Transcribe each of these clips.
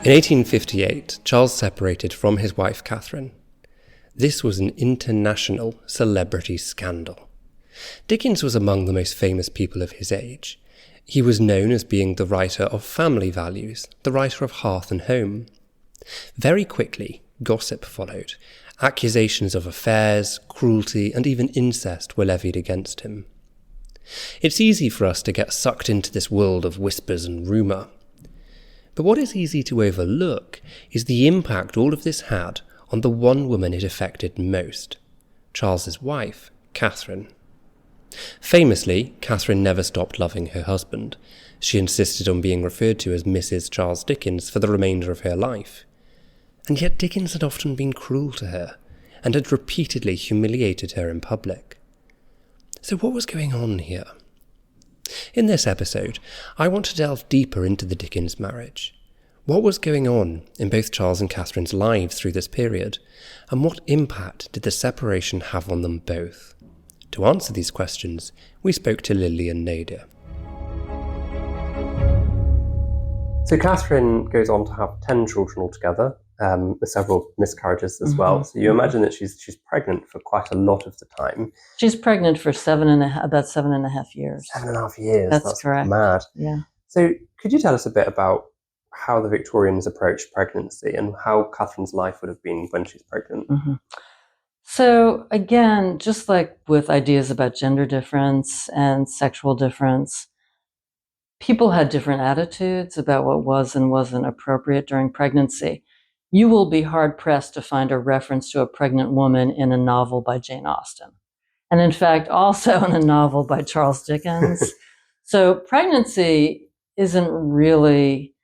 In 1858, Charles separated from his wife Catherine. This was an international celebrity scandal. Dickens was among the most famous people of his age. He was known as being the writer of family values, the writer of Hearth and Home. Very quickly, gossip followed. Accusations of affairs, cruelty, and even incest were levied against him. It's easy for us to get sucked into this world of whispers and rumour. But what is easy to overlook is the impact all of this had on the one woman it affected most, Charles's wife, Catherine. Famously, Catherine never stopped loving her husband. She insisted on being referred to as Mrs. Charles Dickens for the remainder of her life. And yet Dickens had often been cruel to her, and had repeatedly humiliated her in public. So what was going on here? In this episode, I want to delve deeper into the Dickens marriage. What was going on in both Charles and Catherine's lives through this period, and what impact did the separation have on them both? To answer these questions, we spoke to Lillian Nayder. So Catherine goes on to have 10 children altogether, with several miscarriages as well. So you imagine that she's pregnant for quite a lot of the time. She's pregnant for about 7.5 years. 7.5 years. That's correct. Mad. Yeah. So could you tell us a bit about how the Victorians approached pregnancy and how Catherine's life would have been when she's pregnant? So again, just like with ideas about gender difference and sexual difference, people had different attitudes about what was and wasn't appropriate during pregnancy. You will be hard-pressed to find a reference to a pregnant woman in a novel by Jane Austen. And in fact, also in a novel by Charles Dickens. So pregnancy isn't really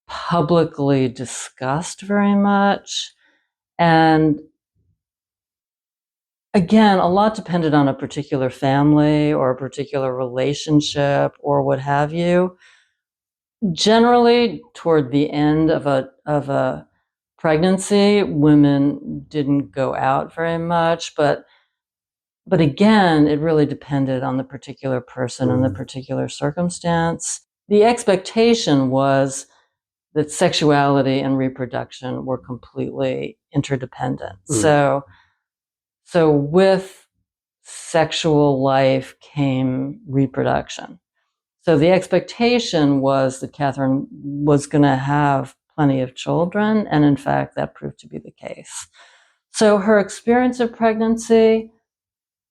publicly discussed very much. And again, a lot depended on a particular family or a particular relationship or what have you. Generally, toward the end of a pregnancy, women didn't go out very much, but again, it really depended on the particular person and the particular circumstance. The expectation was that sexuality and reproduction were completely interdependent. So with sexual life came reproduction. So the expectation was that Catherine was going to have plenty of children, and in fact, that proved to be the case. So her experience of pregnancy,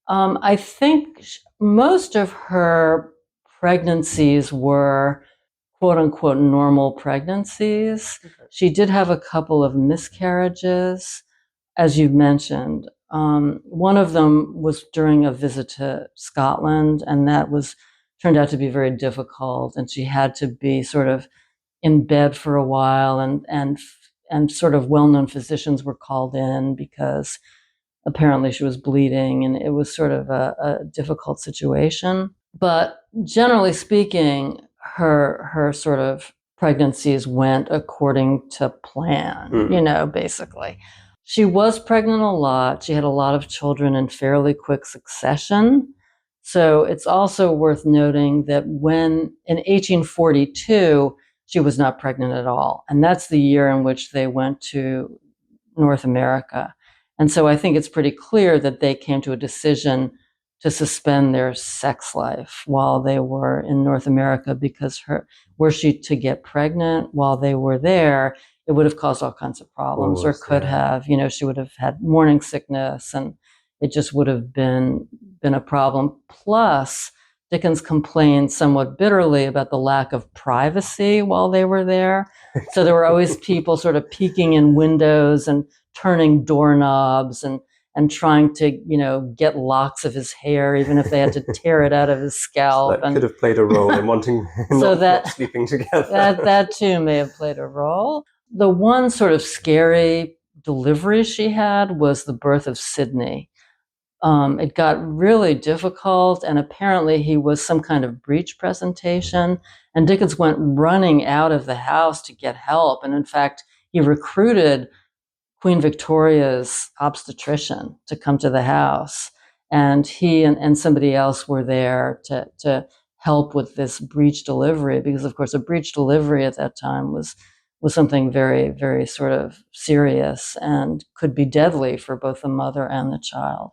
I think most of her pregnancies were quote-unquote normal pregnancies. She did have a couple of miscarriages, as you've mentioned. One of them was during a visit to Scotland, and that turned out to be very difficult, and she had to be sort of in bed for a while, and sort of well-known physicians were called in because apparently she was bleeding, and it was sort of a difficult situation. But generally speaking, her sort of pregnancies went according to plan, basically. She was pregnant a lot. She had a lot of children in fairly quick succession. So it's also worth noting that when in 1842, she was not pregnant at all. And that's the year in which they went to North America. And so I think it's pretty clear that they came to a decision to suspend their sex life while they were in North America, because were she to get pregnant while they were there, it would have caused all kinds of problems, or could have, she would have had morning sickness, and it just would have been a problem. Plus, Dickens complained somewhat bitterly about the lack of privacy while they were there. So there were always people sort of peeking in windows and turning doorknobs and trying to, get locks of his hair, even if they had to tear it out of his scalp. So that could have played a role in wanting not sleeping together. That too may have played a role. The one sort of scary delivery she had was the birth of Sidney. It got really difficult, and apparently he was some kind of breech presentation, and Dickens went running out of the house to get help. And in fact, he recruited Queen Victoria's obstetrician to come to the house, and he and somebody else were there to help with this breech delivery, because of course a breech delivery at that time was was something very, very sort of serious and could be deadly for both the mother and the child.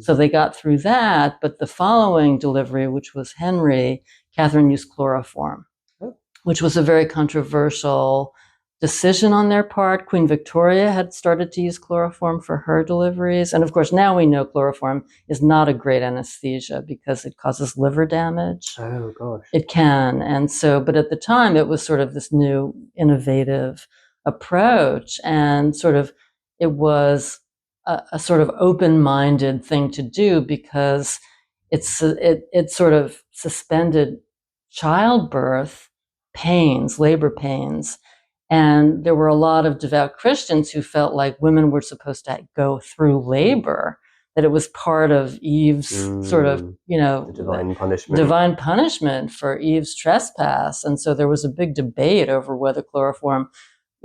So they got through that, but the following delivery, which was Henry, Catherine used chloroform, which was a very controversial decision on their part. Queen Victoria had started to use chloroform for her deliveries. And of course, now we know chloroform is not a great anesthesia because it causes liver damage. Oh, gosh. It can. And so, but at the time, it was sort of this new innovative approach. And sort of, it was a sort of open-minded thing to do because it sort of suspended childbirth pains, labor pains. And there were a lot of devout Christians who felt like women were supposed to go through labor, that it was part of Eve's sort of, divine punishment for Eve's trespass. And so there was a big debate over whether chloroform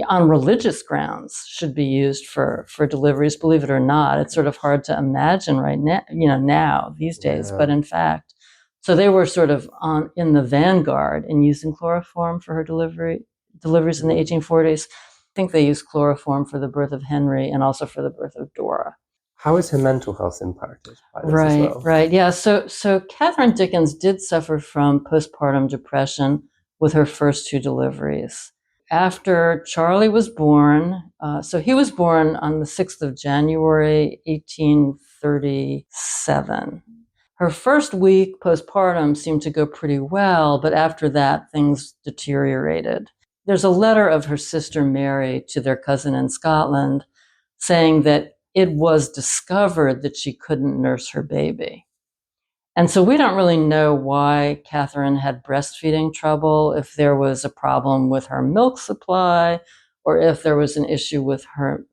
on religious grounds should be used for deliveries. Believe it or not, it's sort of hard to imagine right now, now these days. But in fact, so they were sort of in the vanguard in using chloroform for her deliveries in the 1840s. I think they used chloroform for the birth of Henry and also for the birth of Dora. How is her mental health impacted by this Right, as well? Right. Yeah. So Catherine Dickens did suffer from postpartum depression with her first two deliveries. After Charlie was born, so he was born on the 6th of January, 1837. Her first week postpartum seemed to go pretty well, but after that, things deteriorated. There's a letter of her sister Mary to their cousin in Scotland saying that it was discovered that she couldn't nurse her baby. And so we don't really know why Catherine had breastfeeding trouble, if there was a problem with her milk supply, or if there was an issue with her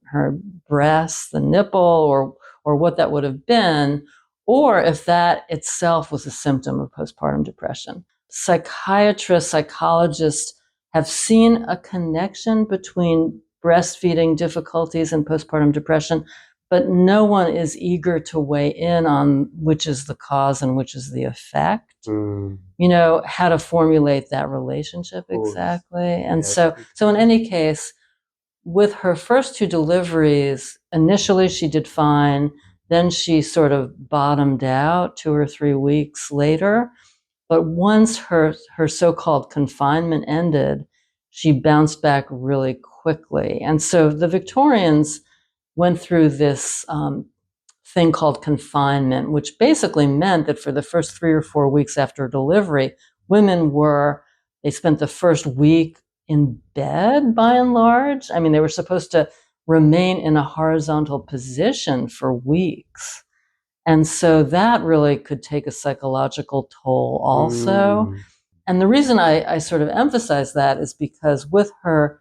breast, the nipple, or what that would have been, or if that itself was a symptom of postpartum depression. Psychiatrists, psychologists have seen a connection between breastfeeding difficulties and postpartum depression, but no one is eager to weigh in on which is the cause and which is the effect. How to formulate that relationship exactly. And so in any case, with her first two deliveries, initially she did fine. Then she sort of bottomed out 2 or 3 weeks later. But once her so-called confinement ended, she bounced back really quickly. And so the Victorians went through this thing called confinement, which basically meant that for the first 3 or 4 weeks after delivery, they spent the first week in bed by and large. I mean, they were supposed to remain in a horizontal position for weeks. And so that really could take a psychological toll also. And the reason I sort of emphasize that is because with her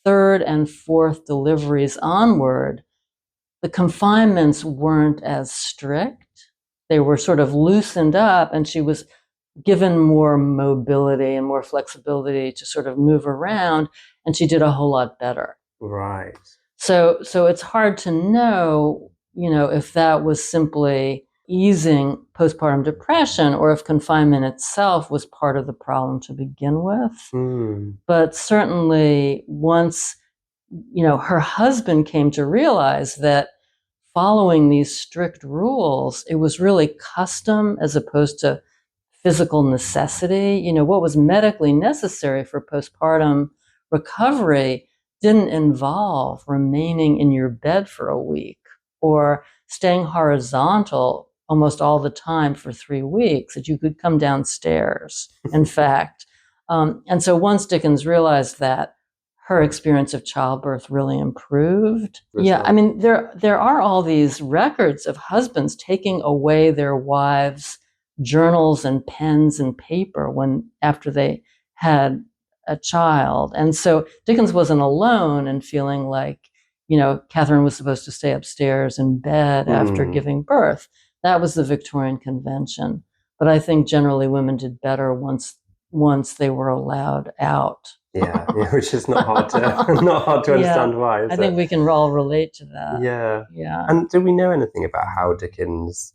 third and fourth deliveries onward, the confinements weren't as strict. They were sort of loosened up, and she was given more mobility and more flexibility to sort of move around, and she did a whole lot better. Right. So it's hard to know, if that was simply easing postpartum depression or if confinement itself was part of the problem to begin with. But certainly once, her husband came to realize that following these strict rules, it was really custom as opposed to physical necessity. What was medically necessary for postpartum recovery didn't involve remaining in your bed for a week or staying horizontal almost all the time for 3 weeks, that you could come downstairs, in fact. And so once Dickens realized that, her experience of childbirth really improved. I mean, there are all these records of husbands taking away their wives' journals and pens and paper after they had a child. And so Dickens wasn't alone in feeling like, Catherine was supposed to stay upstairs in bed after giving birth. That was the Victorian convention. But I think generally women did better once they were allowed out. Yeah, which is not hard to understand why. I think we can all relate to that. Yeah. And do we know anything about how Dickens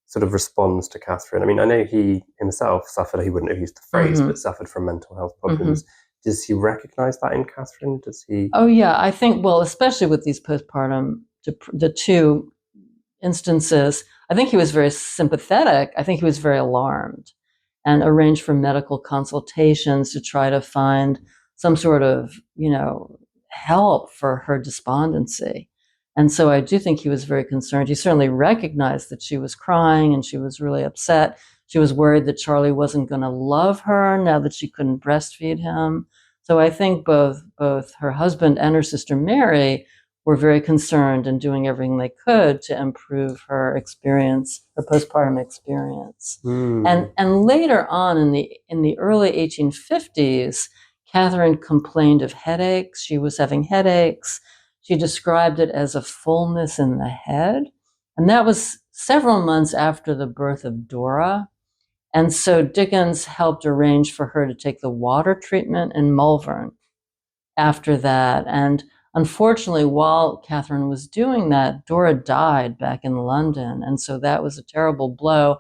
sort of responds to Catherine? I mean, I know he himself suffered, he wouldn't have used the phrase, but suffered from mental health problems. Does he recognize that in Catherine? Does he? Oh, yeah. I think, well, especially with these postpartum, the two instances, I think he was very sympathetic. I think he was very alarmed and arranged for medical consultations to try to find some sort of, help for her despondency. And so I do think he was very concerned. He certainly recognized that she was crying and she was really upset. She was worried that Charlie wasn't going to love her now that she couldn't breastfeed him. So I think both her husband and her sister Mary were very concerned and doing everything they could to improve her experience, her postpartum experience. And later on in the early 1850s, Catherine complained of headaches. She was having headaches. She described it as a fullness in the head. And that was several months after the birth of Dora. And so Dickens helped arrange for her to take the water treatment in Malvern after that. And unfortunately, while Catherine was doing that, Dora died back in London. And so that was a terrible blow.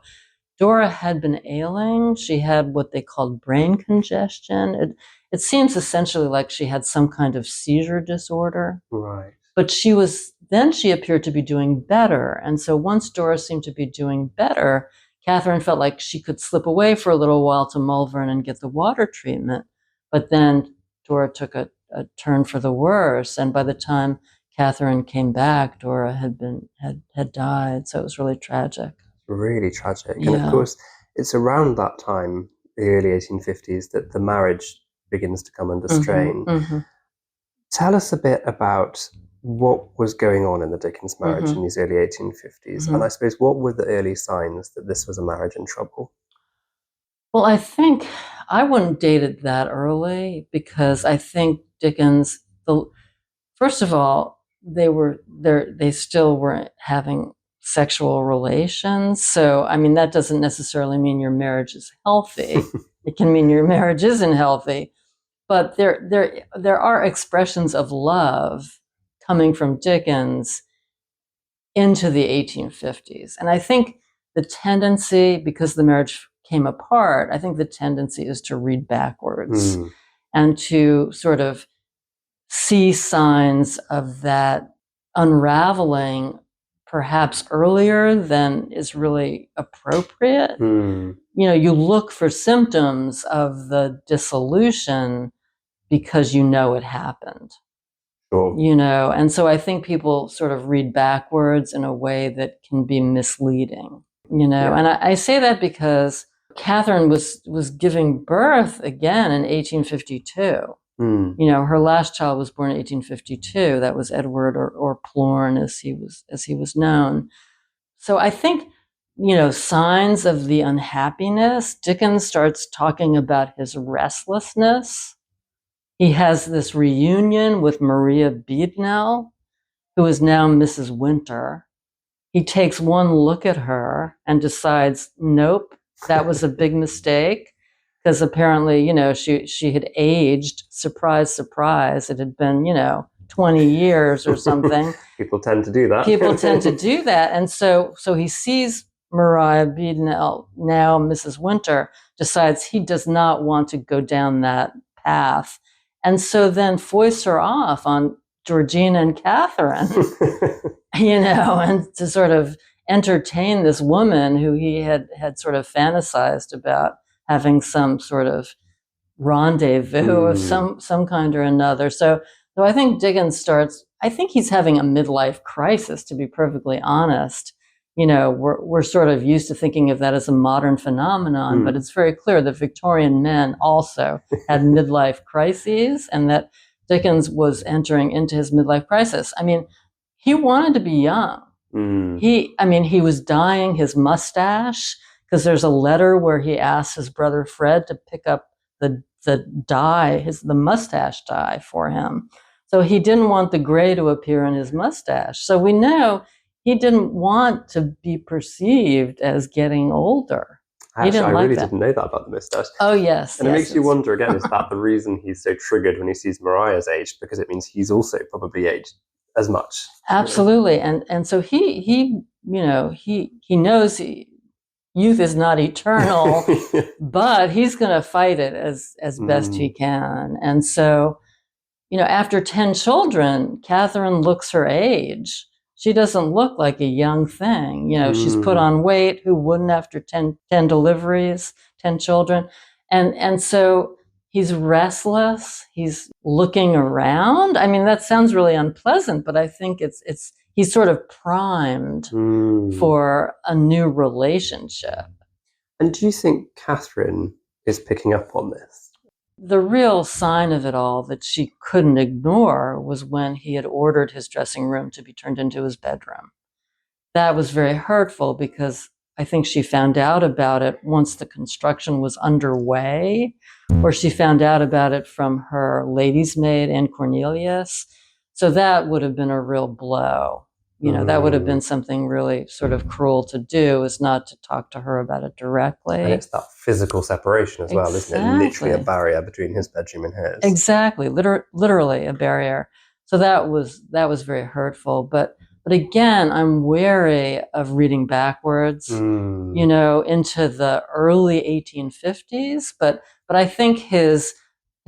Dora had been ailing. She had what they called brain congestion. It seems essentially like she had some kind of seizure disorder. Right. But she appeared to be doing better. And so once Dora seemed to be doing better, Catherine felt like she could slip away for a little while to Malvern and get the water treatment. But then Dora took a turn for the worse. And by the time Catherine came back, Dora had died. So it was really tragic. Really tragic. Yeah. And of course, it's around that time, the early 1850s, that the marriage begins to come under strain. Tell us a bit about what was going on in the Dickens marriage in these early 1850s. And I suppose, what were the early signs that this was a marriage in trouble? Well, I think I wouldn't date it that early because I think Dickens, first of all, they still weren't having sexual relations. So, I mean, that doesn't necessarily mean your marriage is healthy. It can mean your marriage isn't healthy. But there are expressions of love coming from Dickens into the 1850s. And I think the tendency, because the marriage came apart, I think the tendency is to read backwards and to sort of see signs of that unraveling perhaps earlier than is really appropriate. You look for symptoms of the dissolution because it happened. Sure. And so I think people sort of read backwards in a way that can be misleading, Yeah. And I say that because Catherine was giving birth again in 1852. Her last child was born in 1852. That was Edward or Plorn as he was known. So I think, signs of the unhappiness. Dickens starts talking about his restlessness. He has this reunion with Maria Beadnell, who is now Mrs. Winter. He takes one look at her and decides, nope, that was a big mistake. Because apparently, she had aged. Surprise, surprise. It had been, 20 years or something. People tend to do that. People tend to do that. And so he sees Maria Beadnell, now Mrs. Winter, decides he does not want to go down that path. And so then foists her off on Georgina and Catherine, and to sort of entertain this woman who he had sort of fantasized about having some sort of rendezvous of some kind or another. So I think Dickens I think he's having a midlife crisis, to be perfectly honest. We're sort of used to thinking of that as a modern phenomenon, but it's very clear that Victorian men also had midlife crises, and that Dickens was entering into his midlife crisis. I mean, he wanted to be young. He was dyeing his mustache, because there's a letter where he asks his brother Fred to pick up the dye, the mustache dye for him. So he didn't want the gray to appear in his mustache. So we know he didn't want to be perceived as getting older. Actually, I really didn't know that about the mustache. Oh, yes. And it makes you wonder again, is that the reason he's so triggered when he sees Mariah's aged? Because it means he's also probably aged as much. Absolutely. And so he knows youth is not eternal, but he's going to fight it as best he can. And so, after 10 children, Catherine looks her age. She doesn't look like a young thing. She's put on weight. Who wouldn't after 10 deliveries, 10 children? And so he's restless. He's looking around. I mean, that sounds really unpleasant, but I think he's sort of primed for a new relationship. And do you think Catherine is picking up on this? The real sign of it all that she couldn't ignore was when he had ordered his dressing room to be turned into his bedroom. That was very hurtful because I think she found out about it once the construction was underway, or she found out about it from her lady's maid, Anne Cornelius. So that would have been a real blow. That would have been something really sort of cruel to do, is not to talk to her about it directly. And it's that physical separation as well, isn't it? Literally a barrier between his bedroom and hers. Exactly, literally a barrier. So that was very hurtful. But again, I'm wary of reading backwards, into the early 1850s. But I think his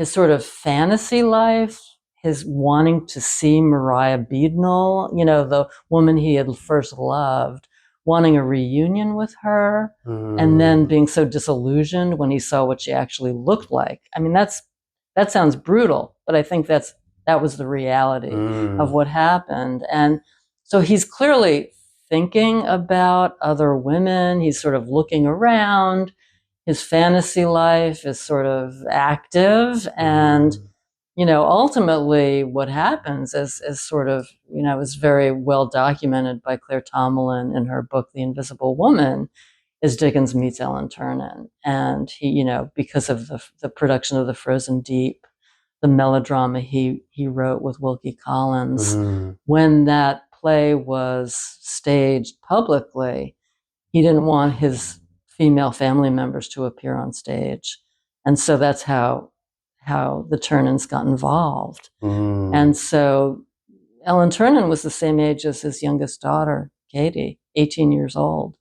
sort of fantasy life, his wanting to see Maria Beadnell, the woman he had first loved, wanting a reunion with her, and then being so disillusioned when he saw what she actually looked like. I mean, that sounds brutal, but I think that was the reality of what happened. And so he's clearly thinking about other women. He's sort of looking around. His fantasy life is sort of active, and ultimately what happens is sort of, is very well documented by Claire Tomalin in her book, The Invisible Woman, is Dickens meets Ellen Ternan. And he, because of the production of The Frozen Deep, the melodrama he wrote with Wilkie Collins, when that play was staged publicly, he didn't want his female family members to appear on stage. And so that's how the Turnans got involved. And so Ellen Ternan was the same age as his youngest daughter, Katie, 18 years old.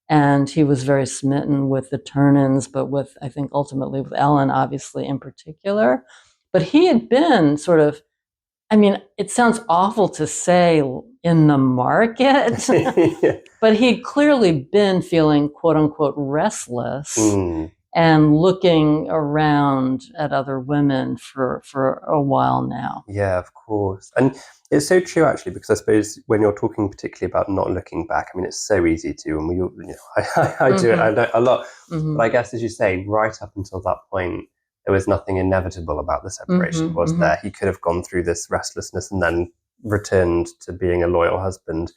And he was very smitten with the Turnans, but I think ultimately with Ellen, obviously, in particular. But he had been sort of, I mean, it sounds awful to say in the market, but he'd clearly been feeling, quote unquote, restless and looking around at other women for a while now. Yeah, of course. And it's so true, actually, because I suppose when you're talking particularly about not looking back, I mean, it's so easy to, and I do it, I know a lot, but I guess, as you say, right up until that point, there was nothing inevitable about the separation, was there? He could have gone through this restlessness and then returned to being a loyal husband.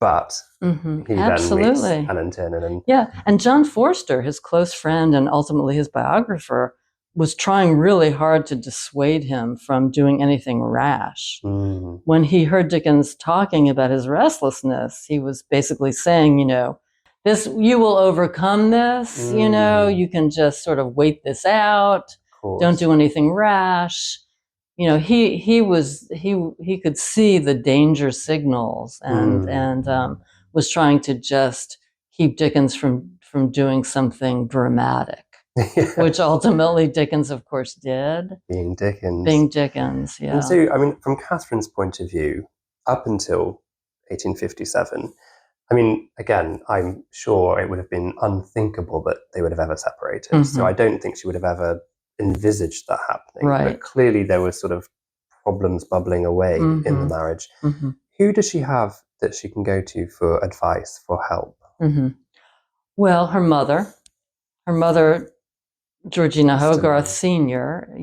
But he then meets Ellen Ternan. And John Forster, his close friend and ultimately his biographer, was trying really hard to dissuade him from doing anything rash. When he heard Dickens talking about his restlessness, he was basically saying, you will overcome this, you can just sort of wait this out, don't do anything rash. He could see the danger signals and was trying to just keep Dickens from doing something dramatic, which ultimately Dickens, of course, did. Being Dickens, yeah. And so, I mean, from Catherine's point of view, up until 1857, I mean, again, I'm sure it would have been unthinkable that they would have ever separated. So I don't think she would have ever envisaged that happening. Right. But clearly there was sort of problems bubbling away in the marriage. Who does she have that she can go to for advice, for help? Well, her mother, Georgina Hogarth Sr.,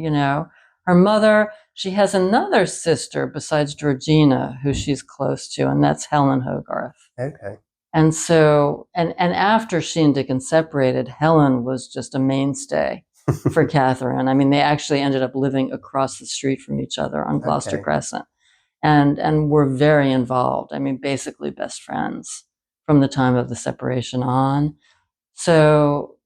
her mother, she has another sister besides Georgina who she's close to, and that's Helen Hogarth. Okay. And so, and after she and Dickens separated, Helen was just a mainstay for Catherine. I mean, they actually ended up living across the street from each other on Gloucester Crescent, and were very involved. I mean, basically best friends from the time of the separation on. So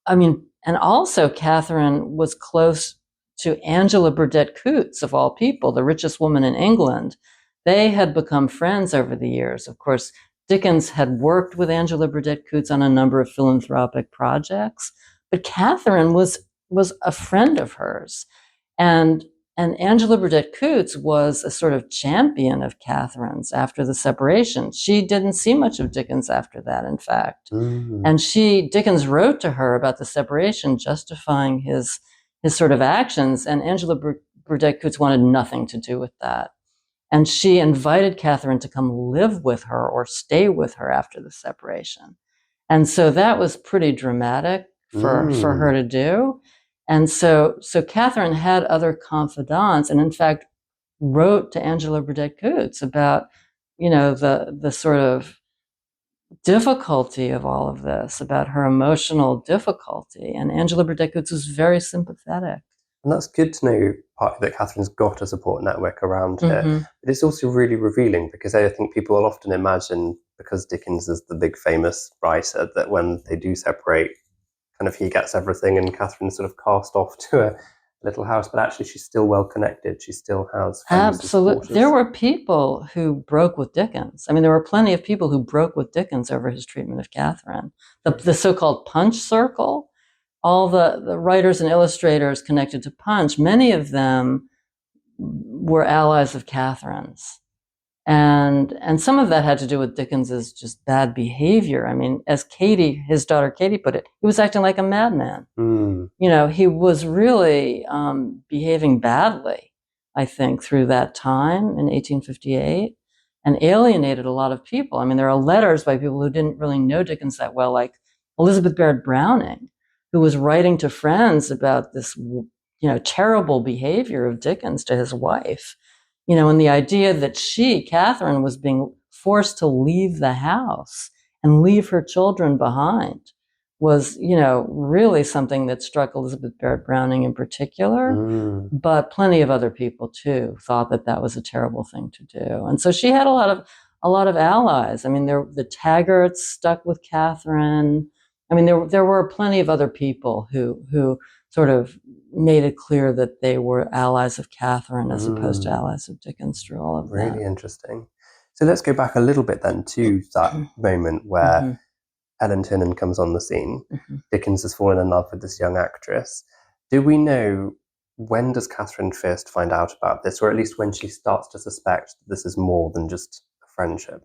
I mean, and also Catherine was close to Angela Burdett Coutts, of all people, the richest woman in England. They had become friends over the years. Of course, Dickens had worked with Angela Burdett Coutts on a number of philanthropic projects, but Catherine was a friend of hers. And Angela Burdett Coutts was a sort of champion of Catherine's after the separation. She didn't see much of Dickens after that, in fact. And Dickens wrote to her about the separation, justifying his sort of actions, and Angela Burdett Coutts wanted nothing to do with that. And she invited Catherine to come live with her or stay with her after the separation. And so that was pretty dramatic for her to do. And so Catherine had other confidants, and in fact wrote to Angela Burdett Coutts about, the sort of difficulty of all of this, about her emotional difficulty. And Angela Burdett Coutts was very sympathetic. And that's good to know, partly that Catherine's got a support network around her. But it's also really revealing, because I think people will often imagine, because Dickens is the big famous writer, that when they do separate, kind of he gets everything and Catherine's sort of cast off to a little house. But actually she's still well connected. She still has friends. Absolutely. There were people who broke with Dickens. I mean, there were plenty of people who broke with Dickens over his treatment of Catherine. The so-called Punch Circle, all the writers and illustrators connected to Punch, many of them were allies of Catherine's. And some of that had to do with Dickens's just bad behavior. I mean, as his daughter Katie put it, he was acting like a madman. He was really behaving badly, I think, through that time in 1858, and alienated a lot of people. I mean, there are letters by people who didn't really know Dickens that well, like Elizabeth Barrett Browning, who was writing to friends about this, terrible behavior of Dickens to his wife. And the idea that Catherine, was being forced to leave the house and leave her children behind was, really something that struck Elizabeth Barrett Browning in particular, but plenty of other people too thought that that was a terrible thing to do. And so she had a lot of allies. I mean, the Taggarts stuck with Catherine. I mean, there were plenty of other people who sort of made it clear that they were allies of Catherine as opposed to allies of Dickens through all of that. Really interesting. So let's go back a little bit then to that moment where Ellen Ternan comes on the scene. Dickens has fallen in love with this young actress. Do we know, when does Catherine first find out about this, or at least when she starts to suspect that this is more than just a friendship?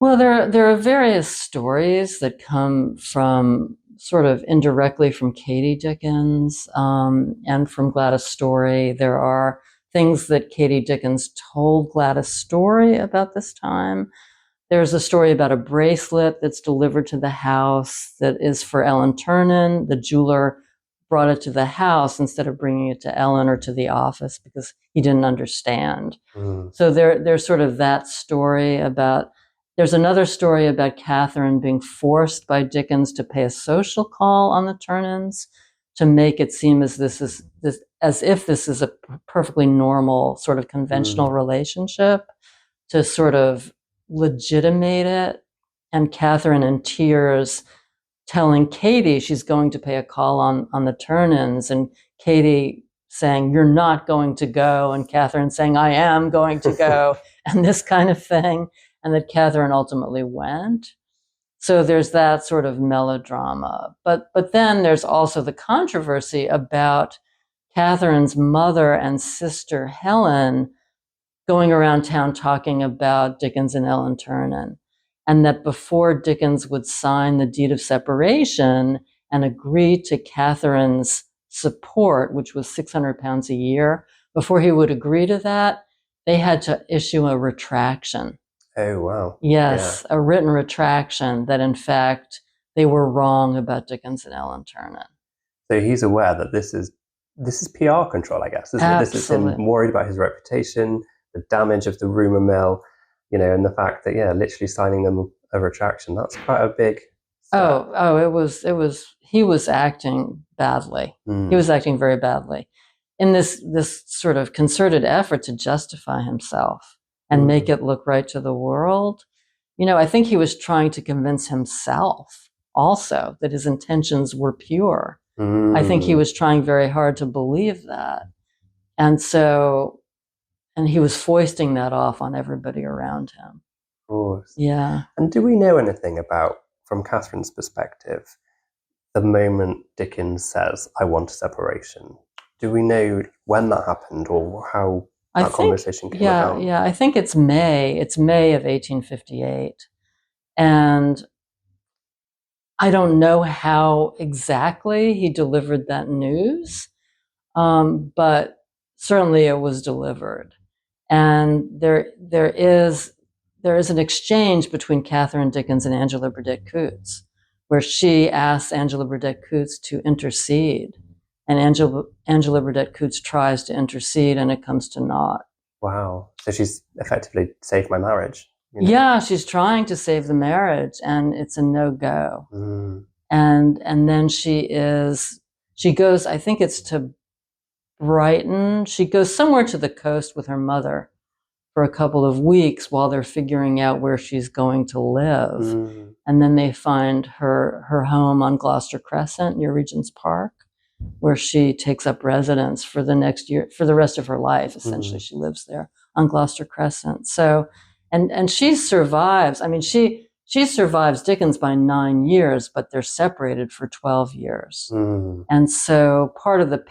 Well, there are various stories that come from sort of indirectly from Katie Dickens and from Gladys Story. There are things that Katie Dickens told Gladys Story about this time. There's a story about a bracelet that's delivered to the house that is for Ellen Ternan. The jeweler brought it to the house instead of bringing it to Ellen or to the office because he didn't understand. So there's sort of that story about. There's another story about Catherine being forced by Dickens to pay a social call on the Ternans to make it seem as if this is a perfectly normal sort of conventional relationship, to sort of legitimate it. And Catherine, in tears, telling Katie she's going to pay a call on the Ternans, and Katie saying, "You're not going to go," and Catherine saying, "I am going to go," and this kind of thing. And that Catherine ultimately went. So there's that sort of melodrama. But then there's also the controversy about Catherine's mother and sister Helen going around town talking about Dickens and Ellen Ternan. And that before Dickens would sign the deed of separation and agree to Catherine's support, which was £600 a year, before he would agree to that, they had to issue a retraction. Oh, wow. Yes, yeah. A written retraction that, in fact, they were wrong about Dickens and Ellen Ternan. So he's aware that this is PR control, I guess, isn't it? This is him worried about his reputation, the damage of the rumour mill, and the fact that, literally signing them a retraction, that's quite a big step. He was acting badly. He was acting very badly in this sort of concerted effort to justify himself and make it look right to the world. I think he was trying to convince himself also that his intentions were pure. I think he was trying very hard to believe that. And he was foisting that off on everybody around him. course. Yeah. And do we know anything about, from Catherine's perspective, the moment Dickens says, "I want a separation"? Do we know when that happened or how that conversation came about? Yeah, I think it's May. It's May of 1858. And I don't know how exactly he delivered that news, but certainly it was delivered. And there is an exchange between Catherine Dickens and Angela Burdett Coutts, where she asks Angela Burdett Coutts to intercede, and Angela Burdett Coutts tries to intercede, and it comes to naught. Wow. So she's effectively saved my marriage. Yeah, she's trying to save the marriage, and it's a no-go. Mm. And then she goes, I think it's to Brighton. She goes somewhere to the coast with her mother for a couple of weeks while they're figuring out where she's going to live. Mm. And then they find her home on Gloucester Crescent near Regent's Park, where she takes up residence for the next year, for the rest of her life. Essentially, she lives there on Gloucester Crescent. So, and she survives. I mean, she survives Dickens by 9 years, but they're separated for 12 years. Mm. And so part of the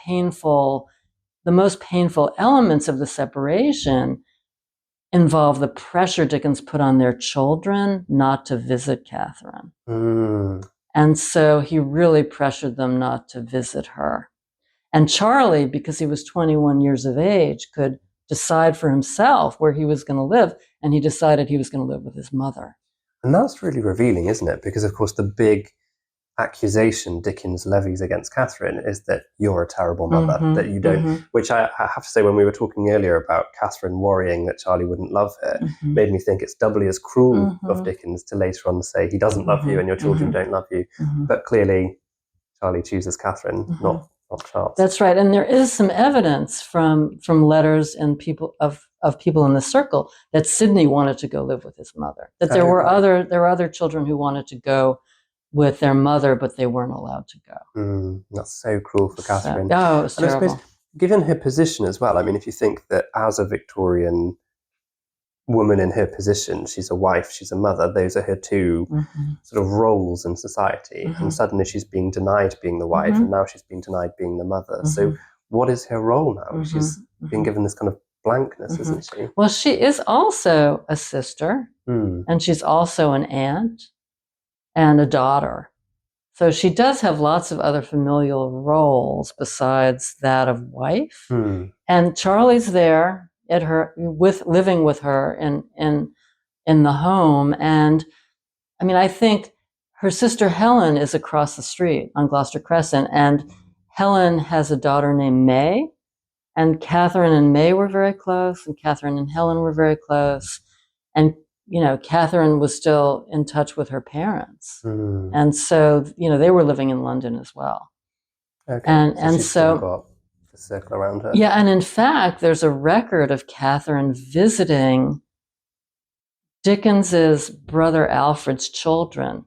most painful elements of the separation involve the pressure Dickens put on their children not to visit Catherine. Mm. And so he really pressured them not to visit her. And Charlie, because he was 21 years of age, could decide for himself where he was going to live. And he decided he was going to live with his mother. And that's really revealing, isn't it? Because, of course, the big accusation Dickens levies against Catherine is that you're a terrible mother, that you don't, which I have to say, when we were talking earlier about Catherine worrying that Charlie wouldn't love her, made me think it's doubly as cruel of Dickens to later on say he doesn't love you and your children don't love you. But clearly Charlie chooses Catherine, not Charles. That's right. And there is some evidence from letters and people of people in the circle that Sidney wanted to go live with his mother, that there were other children who wanted to go with their mother, but they weren't allowed to go. That's so cruel for Catherine. Oh, it was terrible. I suppose, given her position as well, I mean, if you think that as a Victorian woman in her position, she's a wife, she's a mother, those are her two sort of roles in society, and suddenly she's being denied being the wife, and now she's being denied being the mother. So what is her role now? She's being given this kind of blankness, isn't she? Well, she is also a sister, and she's also an aunt and a daughter. So she does have lots of other familial roles besides that of wife. And Charlie's there at her, living with her in the home. And I mean, I think her sister Helen is across the street on Gloucester Crescent, and Helen has a daughter named May, and Catherine and May were very close, and Catherine and Helen were very close. And Catherine was still in touch with her parents. And so, they were living in London as well. Okay. And she's still got the circle around her. Yeah. And in fact, there's a record of Catherine visiting Dickens's brother Alfred's children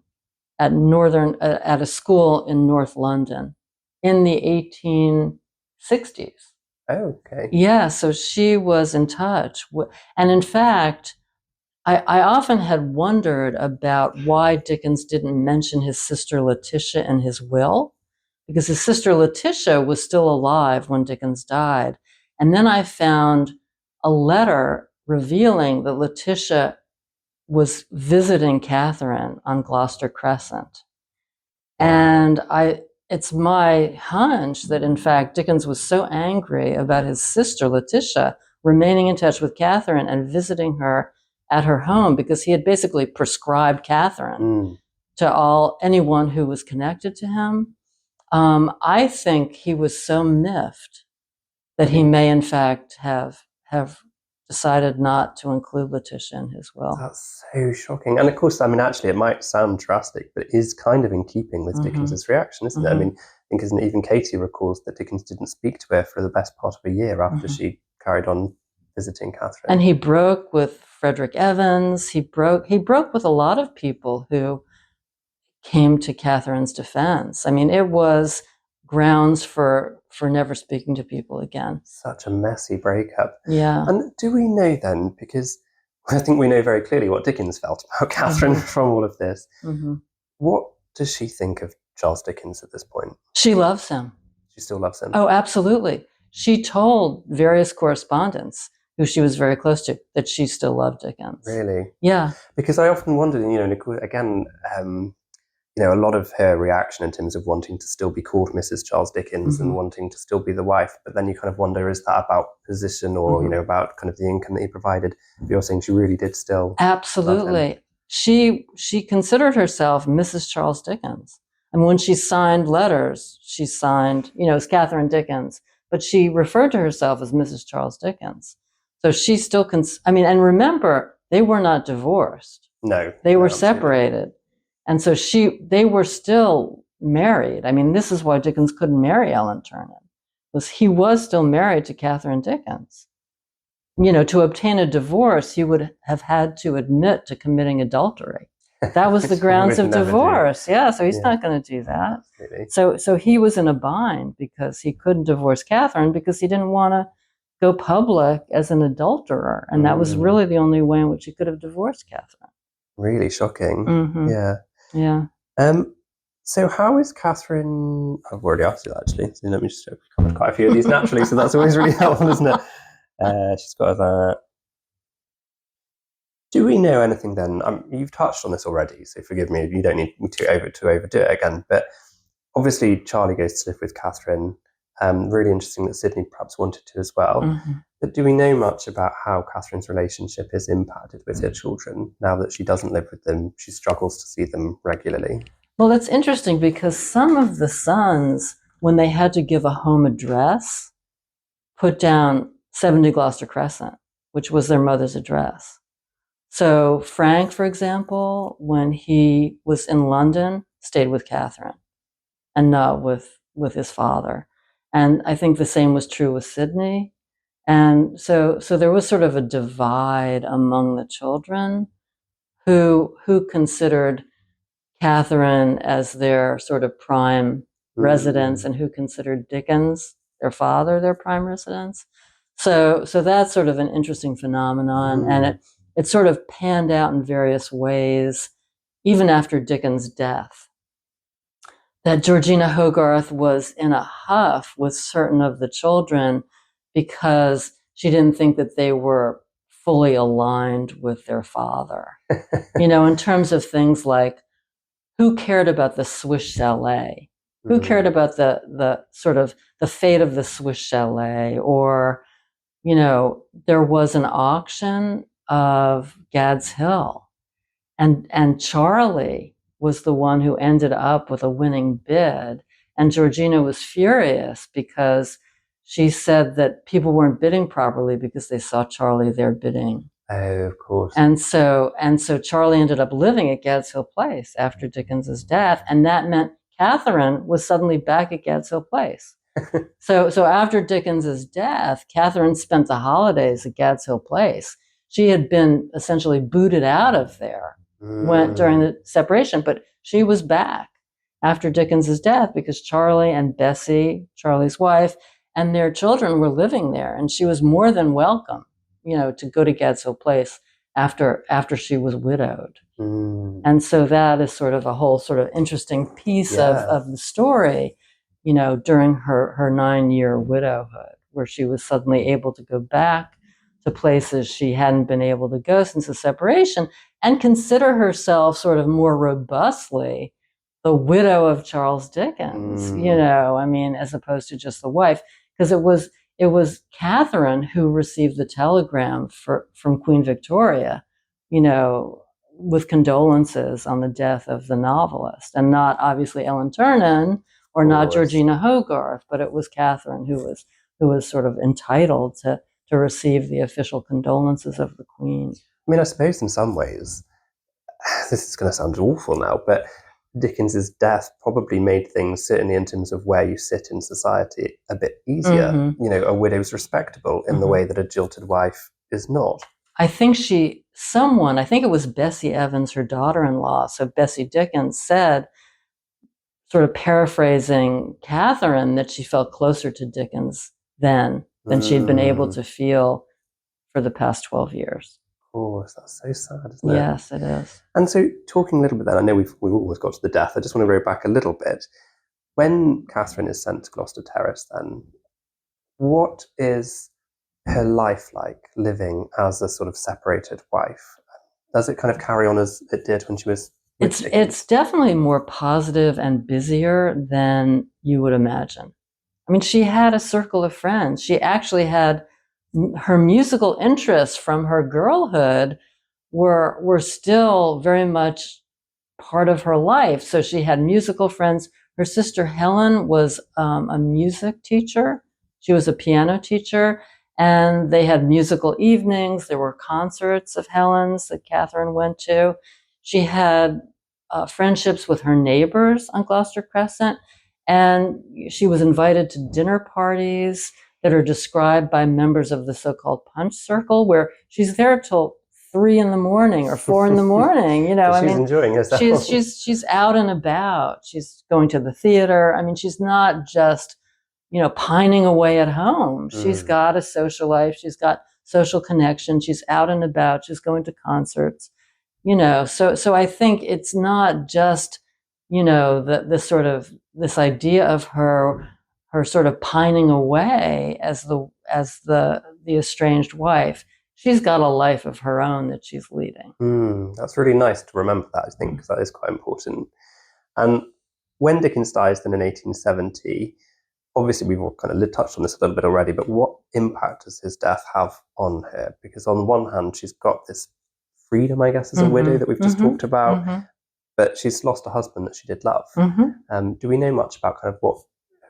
at a school in North London in the 1860s. Okay. Yeah. So she was in touch. And in fact, I often had wondered about why Dickens didn't mention his sister Letitia in his will, because his sister Letitia was still alive when Dickens died. And then I found a letter revealing that Letitia was visiting Catherine on Gloucester Crescent. And it's my hunch that, in fact, Dickens was so angry about his sister Letitia remaining in touch with Catherine and visiting her at her home, because he had basically prescribed Catherine to anyone who was connected to him. I think he was so miffed that he may, in fact, have decided not to include Letitia in his will. That's so shocking. And of course, I mean, actually, it might sound drastic, but it is kind of in keeping with Dickens's reaction, isn't it? I mean, I think even Katie recalls that Dickens didn't speak to her for the best part of a year after she carried on visiting Catherine. And he broke with Frederick Evans. He broke with a lot of people who came to Catherine's defense. I mean, it was grounds for never speaking to people again. Such a messy breakup. Yeah. And do we know then, because I think we know very clearly what Dickens felt about Catherine from all of this. What does she think of Charles Dickens at this point? She loves him. She still loves him? Oh, absolutely. She told various correspondents who she was very close to that she still loved Dickens. Really? Yeah. Because I often wondered, again, a lot of her reaction in terms of wanting to still be called Mrs. Charles Dickens and wanting to still be the wife, but then you kind of wonder, is that about position or, about kind of the income that he provided? But you're saying she really did still. Absolutely. She considered herself Mrs. Charles Dickens. And when she signed letters, she signed, as Catherine Dickens, but she referred to herself as Mrs. Charles Dickens. So she still, and remember, they were not divorced. No. They were separated. And so they were still married. I mean, this is why Dickens couldn't marry Ellen Ternan, was he was still married to Catherine Dickens. To obtain a divorce, he would have had to admit to committing adultery. That was the grounds of divorce. Yeah, so he's not going to do that. Absolutely. So he was in a bind because he couldn't divorce Catherine because he didn't want to go public as an adulterer. And that was really the only way in which he could have divorced Catherine. Really shocking. Yeah. Yeah. So how is Catherine... I've already asked you that, actually. So let me just cover quite a few of these naturally, so that's always really helpful, isn't it? She's got that. Do we know anything then? You've touched on this already, so forgive me. You don't need me to overdo it again. But obviously, Charlie goes to live with Catherine. Really interesting that Sidney perhaps wanted to as well. But do we know much about how Catherine's relationship is impacted with her children now that she doesn't live with them? She struggles to see them regularly. Well, that's interesting because some of the sons, when they had to give a home address, put down 70 Gloucester Crescent, which was their mother's address. So Frank, for example, when he was in London, stayed with Catherine and not with his father. And I think the same was true with Sidney. And so there was sort of a divide among the children who considered Catherine as their sort of prime residence and who considered Dickens, their father, their prime residence. So that's sort of an interesting phenomenon. And it sort of panned out in various ways, even after Dickens' death. That Georgina Hogarth was in a huff with certain of the children because she didn't think that they were fully aligned with their father. In terms of things like who cared about the Swiss chalet? Who cared about the sort of the fate of the Swiss chalet? Or, there was an auction of Gad's Hill, and Charlie was the one who ended up with a winning bid. And Georgina was furious because she said that people weren't bidding properly because they saw Charlie there bidding. Oh, of course. And so Charlie ended up living at Gad's Hill Place after Dickens's death. And that meant Catherine was suddenly back at Gad's Hill Place. So after Dickens's death, Catherine spent the holidays at Gad's Hill Place. She had been essentially booted out of there during the separation, but she was back after Dickens's death because Charlie and Bessie, Charlie's wife, and their children were living there, and she was more than welcome, to go to Gad's Hill Place after she was widowed. And so that is sort of a whole sort of interesting piece of the story, during her 9-year widowhood, where she was suddenly able to go back to places she hadn't been able to go since the separation and consider herself sort of more robustly the widow of Charles Dickens, as opposed to just the wife, because it was Catherine who received the telegram from Queen Victoria, with condolences on the death of the novelist, and not obviously Ellen Ternan or not Georgina Hogarth, but it was Catherine who was sort of entitled to receive the official condolences of the Queen. I mean, I suppose in some ways, this is going to sound awful now, but Dickens's death probably made things, certainly in terms of where you sit in society, a bit easier. A widow's respectable in the way that a jilted wife is not. I think I think it was Bessie Evans, her daughter-in-law. So Bessie Dickens said, sort of paraphrasing Catherine, that she felt closer to Dickens then than she had been able to feel for the past 12 years. course, that's so sad, isn't it? Yes, it is. And so, talking a little bit then, I know we've almost got to the death. I just want to go back a little bit. When Catherine is sent to Gloucester Terrace, then what is her life like living as a sort of separated wife? Does it kind of carry on as it did when she was with Dickens? It's definitely more positive and busier than you would imagine. I mean, she had a circle of friends. She actually had her musical interests from her girlhood were still very much part of her life. So she had musical friends. Her sister Helen was a music teacher. She was a piano teacher, and they had musical evenings. There were concerts of Helen's that Catherine went to. She had friendships with her neighbors on Gloucester Crescent, and she was invited to dinner parties that are described by members of the so-called Punch Circle, where she's there till 3 in the morning or 4 in the morning. You know, she's enjoying herself. She's out and about. She's going to the theater. I mean, she's not just, you know, pining away at home. She's got a social life. She's got social connection. She's out and about. She's going to concerts. You know, so I think it's not just, you know, this idea of her sort of pining away as the estranged wife. She's got a life of her own that she's leading. That's really nice to remember that, I think, because that is quite important. And when Dickens dies then in 1870, obviously we've all kind of touched on this a little bit already, but what impact does his death have on her? Because on one hand, she's got this freedom, I guess, as a widow that we've just talked about, but she's lost a husband that she did love. Do we know much about kind of what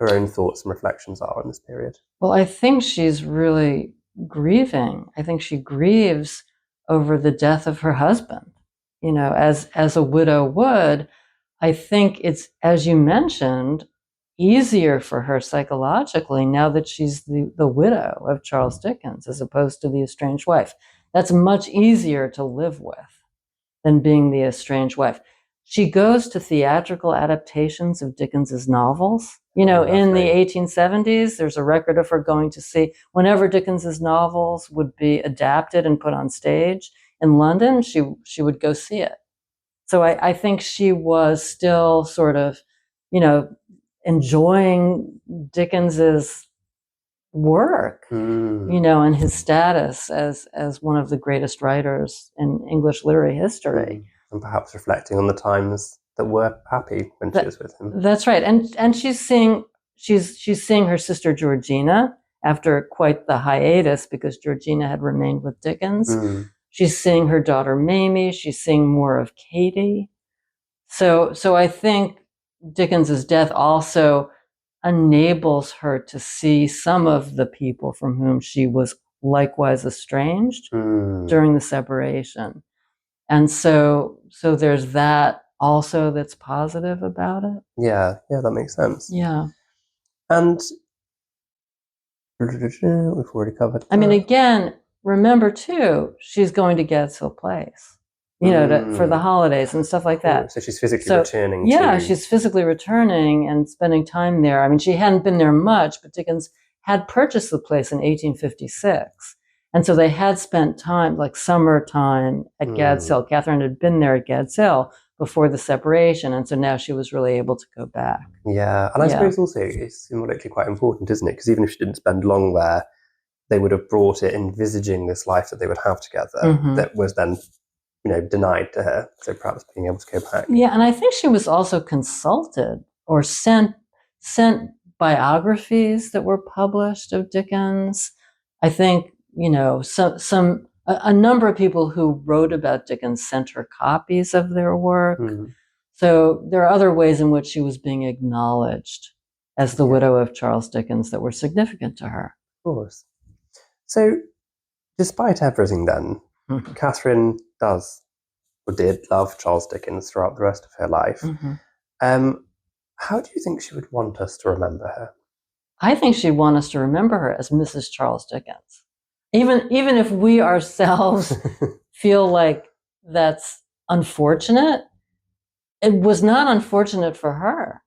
her own thoughts and reflections are in this period? Well, I think she's really grieving. I think she grieves over the death of her husband, you know, as a widow would. I think it's, as you mentioned, easier for her psychologically now that she's the widow of Charles Dickens as opposed to the estranged wife. That's much easier to live with than being the estranged wife. She goes to theatrical adaptations of Dickens's novels. You know, in the 1870s, there's a record of her going to see, whenever Dickens's novels would be adapted and put on stage in London, she would go see it. So I think she was still sort of, you know, enjoying Dickens's work, you know, and his status as one of the greatest writers in English literary history. And perhaps reflecting on the times that were happy when she was with him. That's right. And she's seeing her sister Georgina after quite the hiatus because Georgina had remained with Dickens. She's seeing her daughter Mamie. She's seeing more of Katie. So I think Dickens's death also enables her to see some of the people from whom she was likewise estranged during the separation. And so there's that also that's positive about it. Yeah, that makes sense. Yeah. And we've already covered that. I mean, again, remember too, she's going to Gadshill Place, you know, for the holidays and stuff like that. So she's physically returning. Yeah, she's physically returning and spending time there. I mean, she hadn't been there much, but Dickens had purchased the place in 1856. And so they had spent time, like summertime at Gadshill. Catherine had been there at Gadshill before the separation. And so now she was really able to go back. Yeah. And I suppose also it's symbolically quite important, isn't it? Because even if she didn't spend long there, they would have brought it envisaging this life that they would have together that was then, you know, denied to her. So perhaps being able to go back. Yeah. And I think she was also consulted or sent biographies that were published of Dickens. I think, you know, a number of people who wrote about Dickens sent her copies of their work. So there are other ways in which she was being acknowledged as the widow of Charles Dickens that were significant to her. Of course. So despite everything then, Catherine does or did love Charles Dickens throughout the rest of her life. How do you think she would want us to remember her? I think she'd want us to remember her as Mrs. Charles Dickens. Even if we ourselves feel like that's unfortunate, it was not unfortunate for her.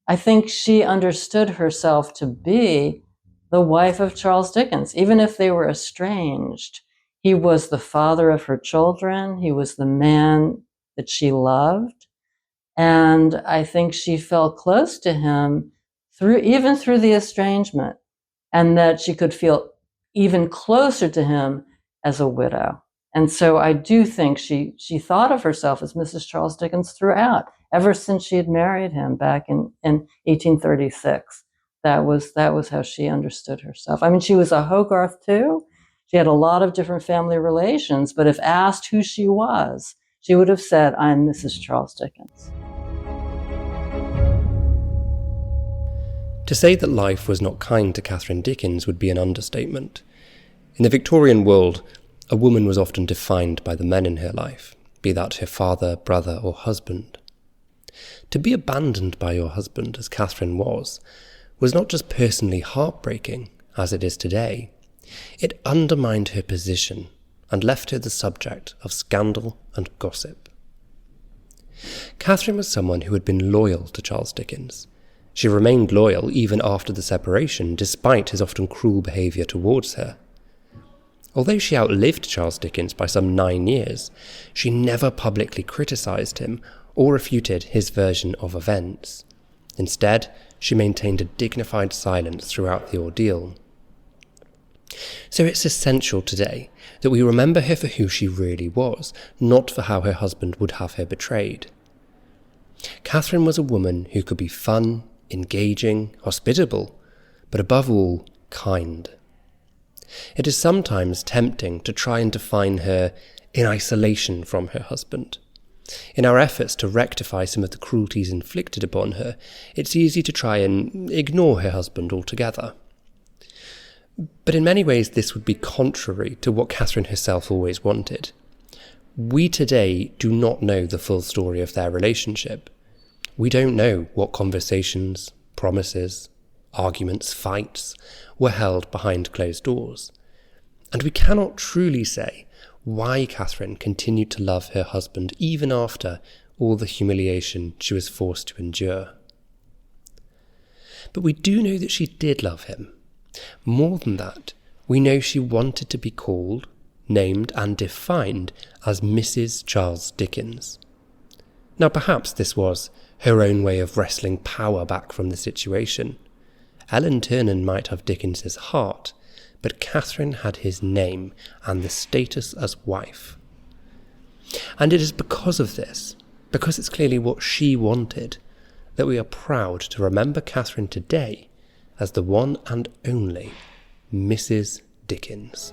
I think she understood herself to be the wife of Charles Dickens. Even if they were estranged, He was the father of her children. He was the man that she loved. And I think she felt close to him even through the estrangement, and that she could feel even closer to him as a widow. And so I do think she thought of herself as Mrs. Charles Dickens throughout, ever since she had married him back in 1836. That was how she understood herself. I mean, she was a Hogarth too. She had a lot of different family relations, but if asked who she was, she would have said, "I'm Mrs. Charles Dickens." To say that life was not kind to Catherine Dickens would be an understatement. In the Victorian world, a woman was often defined by the men in her life, be that her father, brother, or husband. To be abandoned by your husband, as Catherine was not just personally heartbreaking, as it is today. It undermined her position and left her the subject of scandal and gossip. Catherine was someone who had been loyal to Charles Dickens. She remained loyal even after the separation, despite his often cruel behaviour towards her. Although she outlived Charles Dickens by some 9 years, she never publicly criticised him or refuted his version of events. Instead, she maintained a dignified silence throughout the ordeal. So it's essential today that we remember her for who she really was, not for how her husband would have her betrayed. Catherine was a woman who could be fun, engaging, hospitable, but above all, kind. It is sometimes tempting to try and define her in isolation from her husband. In our efforts to rectify some of the cruelties inflicted upon her, it's easy to try and ignore her husband altogether. But in many ways this would be contrary to what Catherine herself always wanted. We today do not know the full story of their relationship. We don't know what conversations, promises, arguments, fights were held behind closed doors. And we cannot truly say why Catherine continued to love her husband even after all the humiliation she was forced to endure. But we do know that she did love him. More than that, we know she wanted to be called, named and defined as Mrs. Charles Dickens. Now perhaps this was her own way of wresting power back from the situation. Ellen Ternan might have Dickens's heart, but Catherine had his name and the status as wife. And it is because of this, because it's clearly what she wanted, that we are proud to remember Catherine today as the one and only Mrs. Dickens.